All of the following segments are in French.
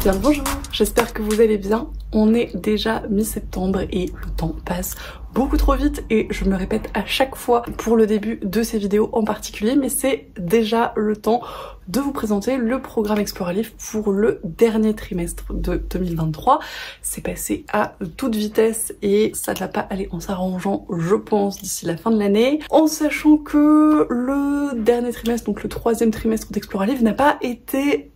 Bien bonjour, j'espère que vous allez bien. On est déjà mi-septembre et le temps passe beaucoup trop vite et je me répète à chaque fois pour le début de ces vidéos en particulier, mais c'est déjà le temps de vous présenter le programme Explore un livre pour le dernier trimestre de 2023. C'est passé à toute vitesse et ça ne va pas aller en s'arrangeant, je pense, d'ici la fin de l'année, en sachant que le dernier trimestre, donc le troisième trimestre d'Explore un livre, n'a pas été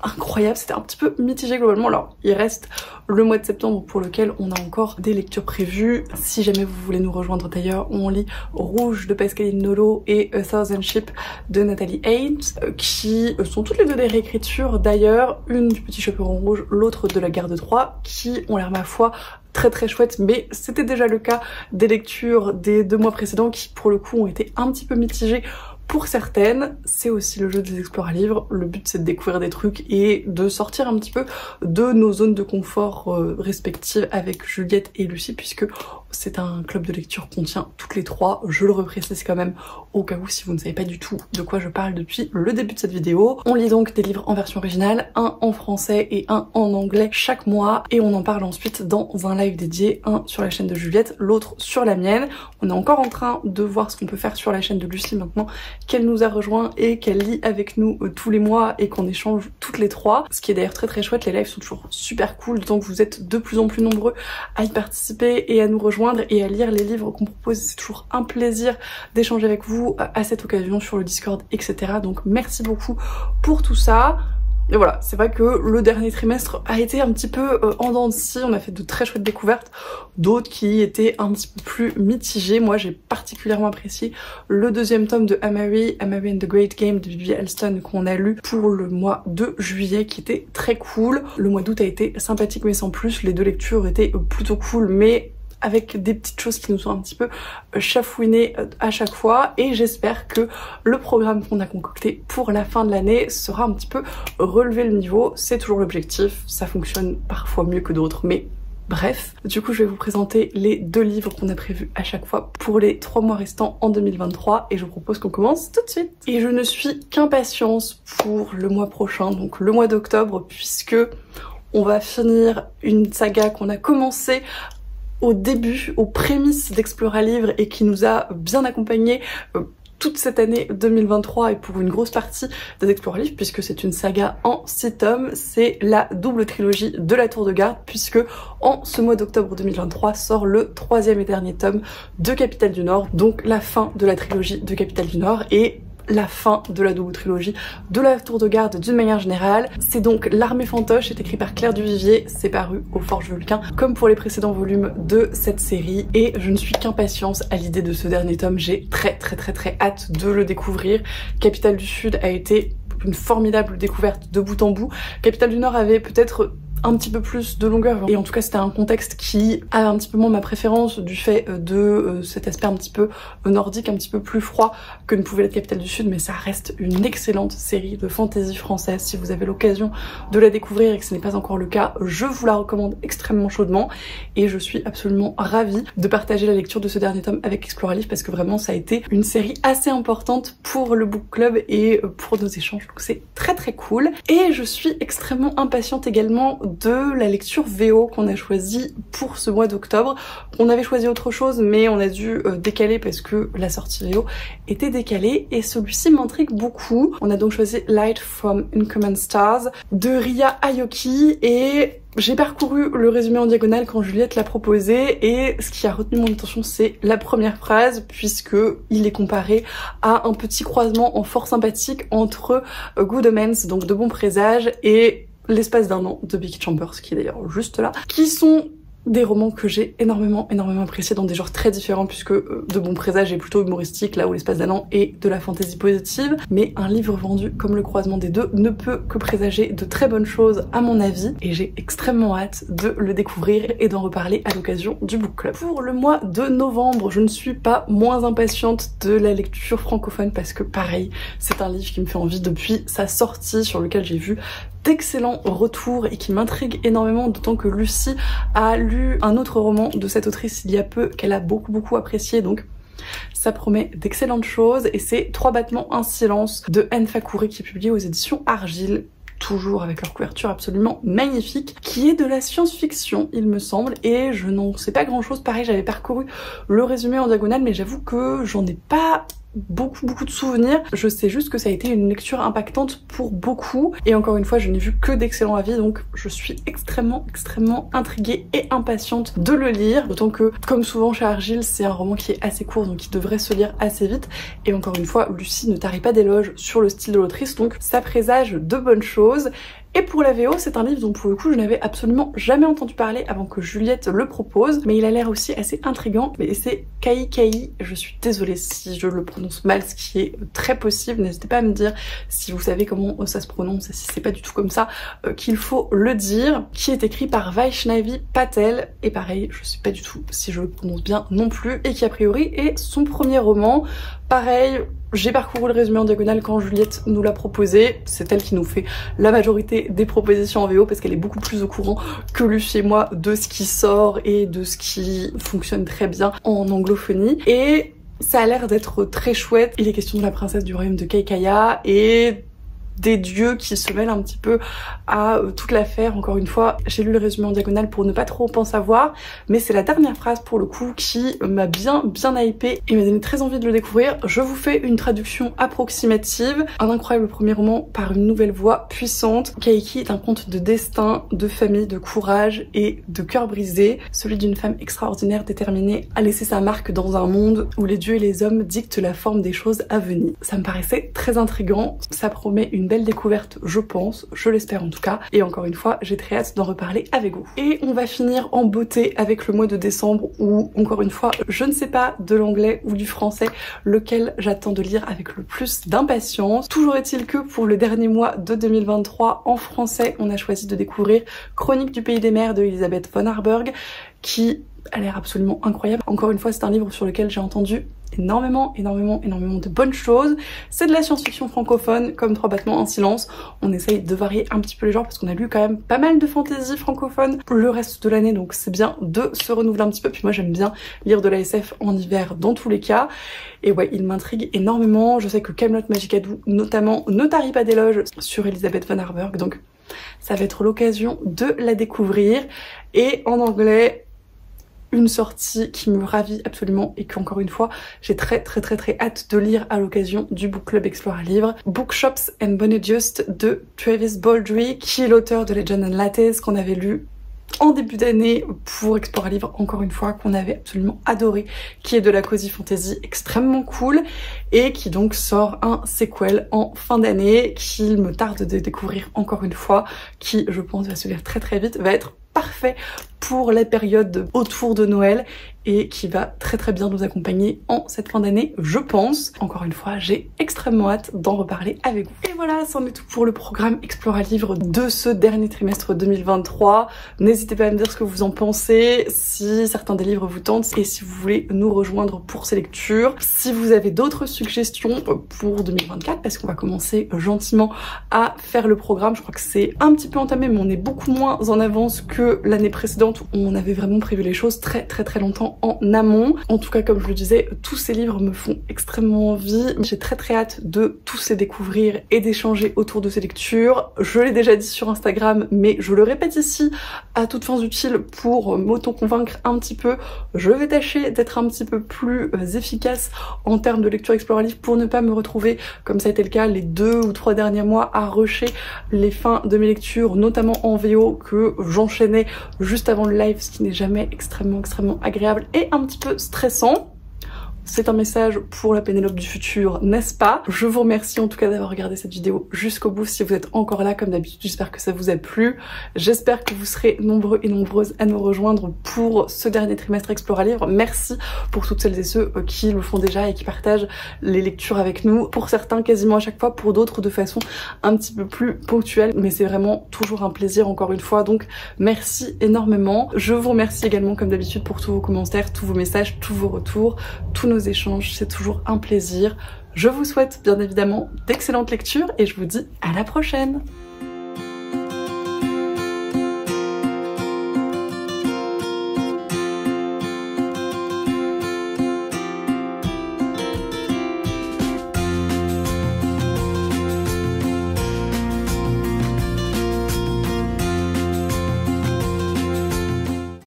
incroyable, c'était un petit peu mitigé globalement. Alors il reste le mois de septembre pour lequel on a encore des lectures prévues. Si jamais vous voulez nous rejoindre d'ailleurs, on lit Rouge de Pascaline Nolo et A Thousand Ships de Nathalie Haynes, qui sont toutes les deux des réécritures d'ailleurs, une du Petit Chaperon Rouge, l'autre de La Guerre de Troie, qui ont l'air ma foi très chouette, mais c'était déjà le cas des lectures des 2 mois précédents qui pour le coup ont été un petit peu mitigées. Pour certaines, c'est aussi le jeu des Explore un livre. Le but c'est de découvrir des trucs et de sortir un petit peu de nos zones de confort respectives avec Juliette et Lucie, puisque c'est un club de lecture qu'on tient toutes les 3. Je le reprécise quand même au cas où si vous ne savez pas du tout de quoi je parle depuis le début de cette vidéo. On lit donc des livres en version originale, un en français et un en anglais chaque mois, et on en parle ensuite dans un live dédié, un sur la chaîne de Juliette, l'autre sur la mienne. On est encore en train de voir ce qu'on peut faire sur la chaîne de Lucie maintenant qu'elle nous a rejoint et qu'elle lit avec nous tous les mois et qu'on échange toutes les 3. Ce qui est d'ailleurs très chouette, les lives sont toujours super cool, d'autant que vous êtes de plus en plus nombreux à y participer et à nous rejoindre et à lire les livres qu'on propose. C'est toujours un plaisir d'échanger avec vous à cette occasion sur le Discord, etc. Donc merci beaucoup pour tout ça. Et voilà, c'est vrai que le dernier trimestre a été un petit peu en dents de scie. On a fait de très chouettes découvertes, d'autres qui étaient un petit peu plus mitigées. Moi j'ai particulièrement apprécié le 2e tome de Amari and the Great Game de Bibi Alston qu'on a lu pour le mois de juillet, qui était très cool. Le mois d'août a été sympathique mais sans plus. Les 2 lectures étaient plutôt cool mais avec des petites choses qui nous sont un petit peu chafouinées à chaque fois, et j'espère que le programme qu'on a concocté pour la fin de l'année sera un petit peu relevé le niveau. C'est toujours l'objectif, ça fonctionne parfois mieux que d'autres, mais bref. Du coup je vais vous présenter les 2 livres qu'on a prévus à chaque fois pour les 3 mois restants en 2023 et je vous propose qu'on commence tout de suite. Et je ne suis qu'impatience pour le mois prochain, donc le mois d'octobre, puisque on va finir une saga qu'on a commencé au début, aux prémices d'Explore un livre et qui nous a bien accompagnés toute cette année 2023 et pour une grosse partie des Explore un livre, puisque c'est une saga en 6 tomes. C'est la double trilogie de la Tour de Garde, puisque en ce mois d'octobre 2023 sort le 3e et dernier tome de Capitale du Nord, donc la fin de la trilogie de Capitale du Nord et la fin de la double trilogie de la Tour de Garde d'une manière générale. C'est donc L'Armée Fantoche, c'est écrit par Claire Duvivier, c'est paru au Forge Vulcain comme pour les précédents volumes de cette série, et je ne suis qu'impatience à l'idée de ce dernier tome. J'ai très hâte de le découvrir. Capitale du Sud a été une formidable découverte de bout en bout. Capitale du Nord avait peut-être un petit peu plus de longueur et en tout cas c'était un contexte qui a un petit peu moins ma préférence du fait de cet aspect un petit peu nordique, un petit peu plus froid que ne pouvait l'être Capitale du Sud, mais ça reste une excellente série de fantasy française. Si vous avez l'occasion de la découvrir et que ce n'est pas encore le cas, je vous la recommande extrêmement chaudement et je suis absolument ravie de partager la lecture de ce dernier tome avec Explore un livre, parce que vraiment ça a été une série assez importante pour le book club et pour nos échanges, donc c'est très cool. Et je suis extrêmement impatiente également de la lecture VO qu'on a choisi pour ce mois d'octobre. On avait choisi autre chose mais on a dû décaler parce que la sortie VO était décalée, et celui-ci m'intrigue beaucoup. On a donc choisi Light from Uncommon Stars de Ria Aoki, et j'ai parcouru le résumé en diagonale quand Juliette l'a proposé, et ce qui a retenu mon attention c'est la première phrase, puisque il est comparé à un petit croisement en fort sympathique entre Good Omens, donc de bons présages, et L'espace d'un an de Becky Chambers, qui est d'ailleurs juste là, qui sont des romans que j'ai énormément appréciés dans des genres très différents, puisque De Bons Présages est plutôt humoristique, là où L'Espace d'un an est de la fantaisie positive, mais un livre vendu comme le croisement des deux ne peut que présager de très bonnes choses à mon avis, et j'ai extrêmement hâte de le découvrir et d'en reparler à l'occasion du book club. Pour le mois de novembre, je ne suis pas moins impatiente de la lecture francophone, parce que pareil, c'est un livre qui me fait envie depuis sa sortie, sur lequel j'ai vu d'excellents retours et qui m'intrigue énormément, d'autant que Lucie a lu un autre roman de cette autrice il y a peu qu'elle a beaucoup apprécié, donc ça promet d'excellentes choses. Et c'est 3 battements, un silence de Anne Fakouri, qui est publié aux éditions Argile. toujours avec leur couverture absolument magnifique, qui est de la science-fiction il me semble, et je n'en sais pas grand chose. Pareil, j'avais parcouru le résumé en diagonale mais j'avoue que j'en ai pas beaucoup de souvenirs. Je sais juste que ça a été une lecture impactante pour beaucoup, et encore une fois je n'ai vu que d'excellents avis, donc je suis extrêmement intriguée et impatiente de le lire, d'autant que comme souvent chez Argyle c'est un roman qui est assez court donc qui devrait se lire assez vite, et encore une fois Lucie ne tarit pas d'éloges sur le style de l'autrice, donc ça présage de bonnes choses. Et pour la VO, c'est un livre dont pour le coup je n'avais absolument jamais entendu parler avant que Juliette le propose, mais il a l'air aussi assez intriguant, mais c'est Kai Kai, je suis désolée si je le prononce mal, ce qui est très possible, n'hésitez pas à me dire si vous savez comment ça se prononce et si c'est pas du tout comme ça qu'il faut le dire, qui est écrit par Vaishnavi Patel, et pareil, je sais pas du tout si je le prononce bien non plus, et qui a priori est son premier roman. Pareil, j'ai parcouru le résumé en diagonale quand Juliette nous l'a proposé, c'est elle qui nous fait la majorité des propositions en VO parce qu'elle est beaucoup plus au courant que Lucie et moi de ce qui sort et de ce qui fonctionne très bien en anglophonie, et ça a l'air d'être très chouette. Il est question de la princesse du royaume de Kaikaya et des dieux qui se mêlent un petit peu à toute l'affaire. Encore une fois, j'ai lu le résumé en diagonale pour ne pas trop en savoir, mais c'est la dernière phrase pour le coup qui m'a bien hypée et m'a donné très envie de le découvrir. Je vous fais une traduction approximative. Un incroyable premier roman par une nouvelle voix puissante. Kaiki est un conte de destin, de famille, de courage et de cœur brisé, celui d'une femme extraordinaire déterminée à laisser sa marque dans un monde où les dieux et les hommes dictent la forme des choses à venir. Ça me paraissait très intriguant, ça promet une belle découverte, je pense, je l'espère en tout cas, et encore une fois j'ai très hâte d'en reparler avec vous. Et on va finir en beauté avec le mois de décembre où, encore une fois, je ne sais pas de l'anglais ou du français lequel j'attends de lire avec le plus d'impatience. Toujours est-il que pour le dernier mois de 2023 en français, on a choisi de découvrir Chronique du pays des mers de Elisabeth von Harburg, qui a l'air absolument incroyable. Encore une fois, c'est un livre sur lequel j'ai entendu énormément de bonnes choses. C'est de la science-fiction francophone, comme Trois battements, un silence. On essaye de varier un petit peu les genres parce qu'on a lu quand même pas mal de fantasy francophone le reste de l'année, donc c'est bien de se renouveler un petit peu. Puis moi j'aime bien lire de la SF en hiver dans tous les cas. Et ouais, il m'intrigue énormément. Je sais que Camelot Magicadou notamment ne tarit pas d'éloges sur Elisabeth von Harburg, donc ça va être l'occasion de la découvrir. Et en anglais, une sortie qui me ravit absolument et qu'encore une fois j'ai très hâte de lire à l'occasion du Book Club Explore à Livre, Bookshops and Bonnet Just de Travis Baldree, qui est l'auteur de Legend and Lattes qu'on avait lu en début d'année pour Explore à Livre, encore une fois, qu'on avait absolument adoré, qui est de la cozy fantasy extrêmement cool et qui donc sort un sequel en fin d'année qu'il me tarde de découvrir encore une fois, qui je pense va se lire très vite, va être parfait pour la période autour de Noël et qui va très bien nous accompagner en cette fin d'année, je pense. Encore une fois, j'ai extrêmement hâte d'en reparler avec vous. Et voilà, c'en est tout pour le programme Explore à Livre de ce dernier trimestre 2023. N'hésitez pas à me dire ce que vous en pensez, si certains des livres vous tentent et si vous voulez nous rejoindre pour ces lectures. Si vous avez d'autres suggestions pour 2024, parce qu'on va commencer gentiment à faire le programme. Je crois que c'est un petit peu entamé, mais on est beaucoup moins en avance que l'année précédente où on avait vraiment prévu les choses très longtemps en amont. En tout cas, comme je le disais, tous ces livres me font extrêmement envie. J'ai très hâte de tous les découvrir et d'échanger autour de ces lectures. Je l'ai déjà dit sur Instagram, mais je le répète ici à toutes fins utiles pour m'auto-convaincre un petit peu. Je vais tâcher d'être un petit peu plus efficace en termes de lecture Explore à Livre pour ne pas me retrouver, comme ça a été le cas les 2 ou 3 derniers mois, à rusher les fins de mes lectures, notamment en VO, que j'enchaînais juste avant le live, ce qui n'est jamais extrêmement agréable et un petit peu stressant. C'est un message pour la Pénélope du futur, n'est-ce pas? Je vous remercie en tout cas d'avoir regardé cette vidéo jusqu'au bout. Si vous êtes encore là, comme d'habitude, j'espère que ça vous a plu. J'espère que vous serez nombreux et nombreuses à nous rejoindre pour ce dernier trimestre Explore à Livre. Merci pour toutes celles et ceux qui le font déjà et qui partagent les lectures avec nous. Pour certains, quasiment à chaque fois, pour d'autres de façon un petit peu plus ponctuelle. Mais c'est vraiment toujours un plaisir, encore une fois. Donc merci énormément. Je vous remercie également, comme d'habitude, pour tous vos commentaires, tous vos messages, tous vos retours, tous nos échanges, c'est toujours un plaisir. Je vous souhaite bien évidemment d'excellentes lectures et je vous dis à la prochaine.